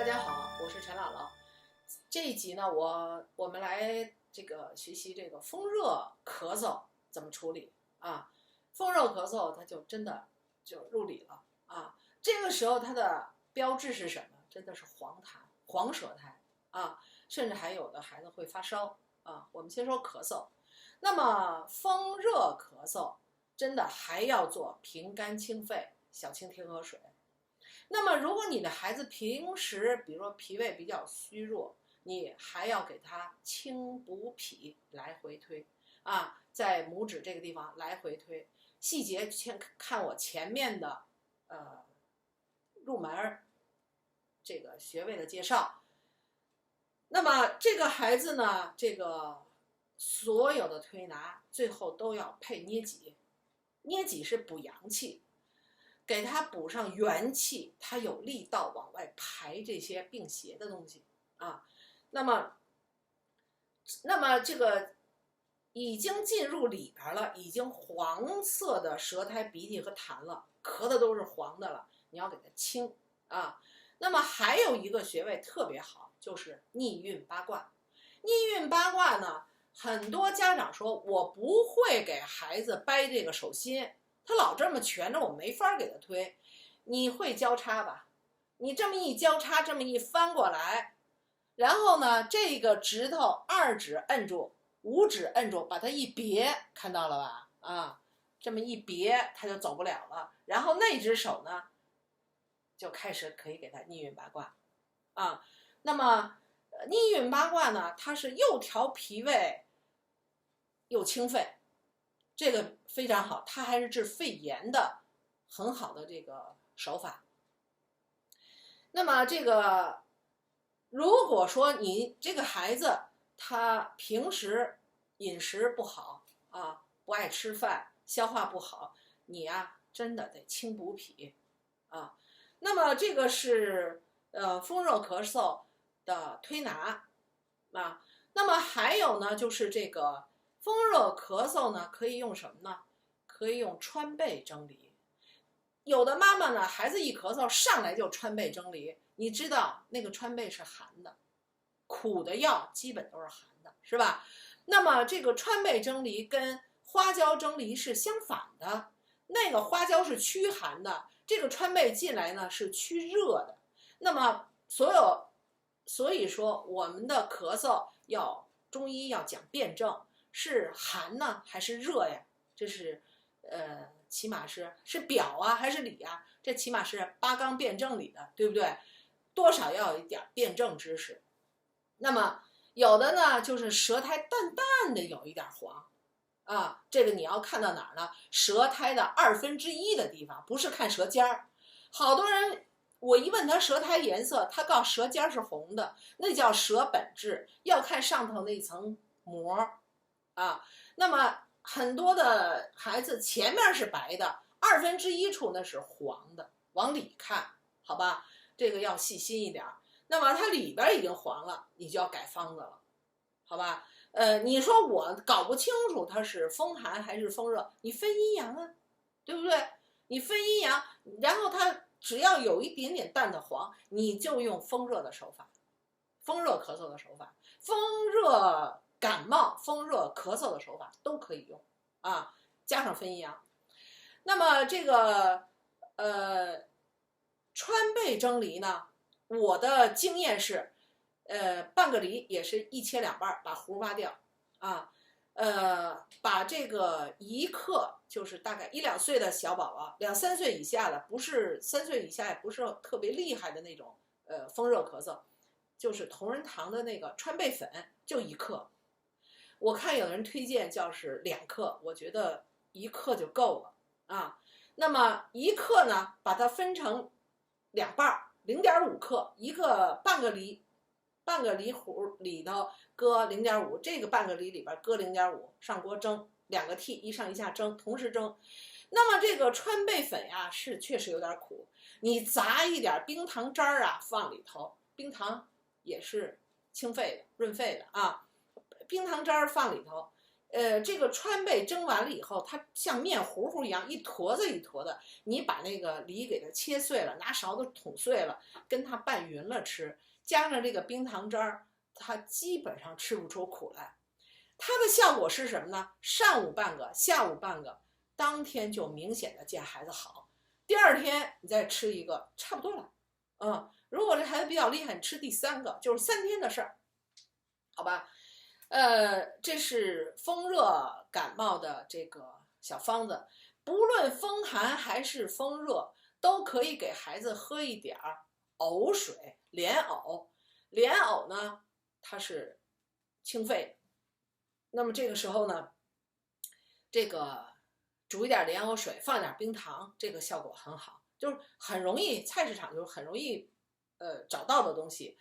大家好，我是陈姥姥。这一集呢，我们来学习这个风热咳嗽怎么处理啊？风热咳嗽它就真的就入里了啊。这个时候它的标志是什么？真的是黄痰、黄舌苔啊，甚至还有的孩子会发烧啊。我们先说咳嗽，那么风热咳嗽真的还要做平肝清肺、小清天河水。那么如果你的孩子平时比如说脾胃比较虚弱，你还要给他清补脾来回推啊，在拇指这个地方来回推，细节先看我前面的入门这个穴位的介绍。那么这个孩子呢，这个所有的推拿最后都要配捏脊，捏脊是补阳气，给他补上元气，他有力道往外排这些病邪的东西啊。那么这个已经进入里边了，已经黄色的舌苔、鼻涕和痰了，咳的都是黄的了，你要给它清啊。那么还有一个穴位特别好，就是逆运八卦。逆运八卦呢，很多家长说我不会给孩子掰这个手心，他老这么蜷着，我没法给他推。你会交叉吧？你这么一交叉，这么一翻过来，然后呢，这个指头二指摁住，五指摁住，把它一别，看到了吧？啊，这么一别，他就走不了了。然后那只手呢，就开始可以给他逆运八卦啊。那么逆运八卦呢，它是又调脾胃，又清肺。这个非常好，它还是治肺炎的很好的这个手法。那么这个如果说你这个孩子他平时饮食不好啊，不爱吃饭，消化不好，你呀真的得清补脾啊。那么这个是风热咳嗽的推拿啊。那么还有呢，就是这个风热咳嗽呢，可以用什么呢？可以用川贝蒸梨。有的妈妈呢，孩子一咳嗽上来就川贝蒸梨，你知道那个川贝是寒的，苦的药基本都是寒的，是吧？那么这个川贝蒸梨跟花椒蒸梨是相反的，那个花椒是驱寒的，这个川贝进来呢是驱热的。那么所以说我们的咳嗽中医要讲辩证，是寒呢还是热呀？这是起码是表啊还是里啊？这起码是八纲辩证里的，对不对？多少要有一点辩证知识。那么有的呢就是舌苔淡淡的有一点黄啊，这个你要看到哪儿呢？舌苔的1/2的地方，不是看舌尖儿。好多人我一问他舌苔颜色，他告诉舌尖是红的，那叫舌本质，要看上头那一层膜啊。那么很多的孩子前面是白的，1/2处那是黄的，往里看，好吧？这个要细心一点。那么它里边已经黄了，你就要改方子了，好吧？你说我搞不清楚它是风寒还是风热，你分阴阳啊，对不对？你分阴阳，然后它只要有一点点淡的黄，你就用风热的手法，风热咳嗽的手法，风热感冒、风热咳嗽的手法都可以用啊，加上分阴阳。那么这个川贝蒸梨呢，我的经验是，半个梨也是一切两半，把核挖掉啊，把这个1克，就是大概1、2岁的小宝宝，2、3岁以下的，不是3岁以下，也不是特别厉害的那种，风热咳嗽，就是同仁堂的那个川贝粉，就1克。我看有人推荐叫是2克，我觉得1克就够了啊。那么1克呢，把它分成2半，0.5克，一个半个梨核里头搁0.5，这个半个梨里边搁0.5，上锅蒸，2个屉一上一下蒸，同时蒸。那么这个川贝粉呀，是确实有点苦，你砸一点冰糖渣啊放里头，冰糖也是清肺的、润肺的啊。冰糖渣放里头，这个川贝蒸完了以后，它像面糊糊一样，一坨子一坨的。你把那个梨给它切碎了，拿勺子捅碎了，跟它拌匀了吃，加上这个冰糖汁儿，它基本上吃不出苦来。它的效果是什么呢？上午半个，下午半个，当天就明显的见孩子好。第二天你再吃一个，差不多了。如果这孩子比较厉害，你吃第3个，就是3天的事儿，好吧？这是风热感冒的这个小方子，不论风寒还是风热，都可以给孩子喝一点藕水，莲藕。莲藕呢，它是清肺的。那么这个时候呢，这个煮一点莲藕水，放一点冰糖，这个效果很好，就是很容易，菜市场就是很容易找到的东西。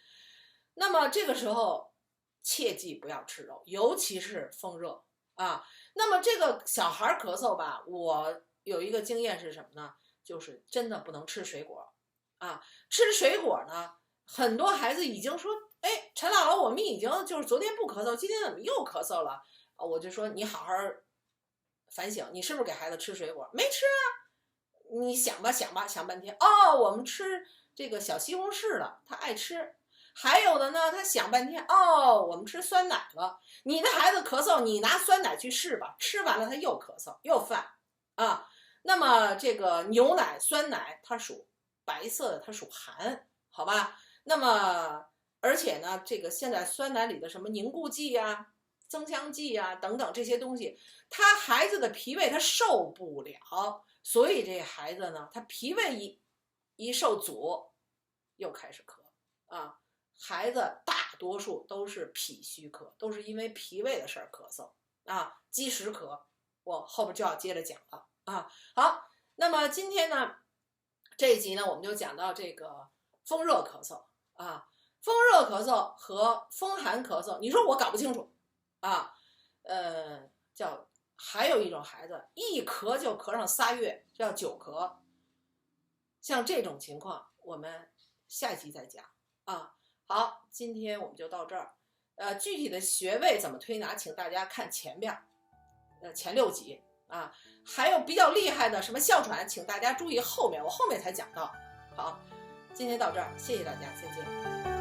那么这个时候切记不要吃肉，尤其是风热啊。那么这个小孩咳嗽吧，我有一个经验是什么呢？就是真的不能吃水果啊。吃水果呢，很多孩子已经说，哎，陈姥姥，我们已经就是昨天不咳嗽，今天怎么又咳嗽了？我就说你好好反省，你是不是给孩子吃水果？没吃啊。你想吧想吧，想半天，我们吃这个小西红柿了，他爱吃。还有的呢，他想半天，我们吃酸奶了。你的孩子咳嗽，你拿酸奶去试吧，吃完了他又咳嗽又犯啊。那么这个牛奶、酸奶它属白色的，它属寒，好吧？那么而且呢，这个现在酸奶里的什么凝固剂呀、增香剂呀等等这些东西，他孩子的脾胃他受不了，所以这孩子呢，他脾胃一受阻，又开始咳啊。孩子大多数都是脾虚咳，都是因为脾胃的事儿咳嗽啊，积食咳。我后边就要接着讲了啊。好，那么今天呢，这一集呢，我们就讲到这个风热咳嗽啊，风热咳嗽和风寒咳嗽，你说我搞不清楚啊？还有一种孩子一咳就咳上3月，叫久咳。像这种情况，我们下一集再讲啊。好，今天我们就到这儿。具体的穴位怎么推拿，请大家看前6集啊。还有比较厉害的什么哮喘，请大家注意后面，我后面才讲到。好，今天到这儿，谢谢大家，再见。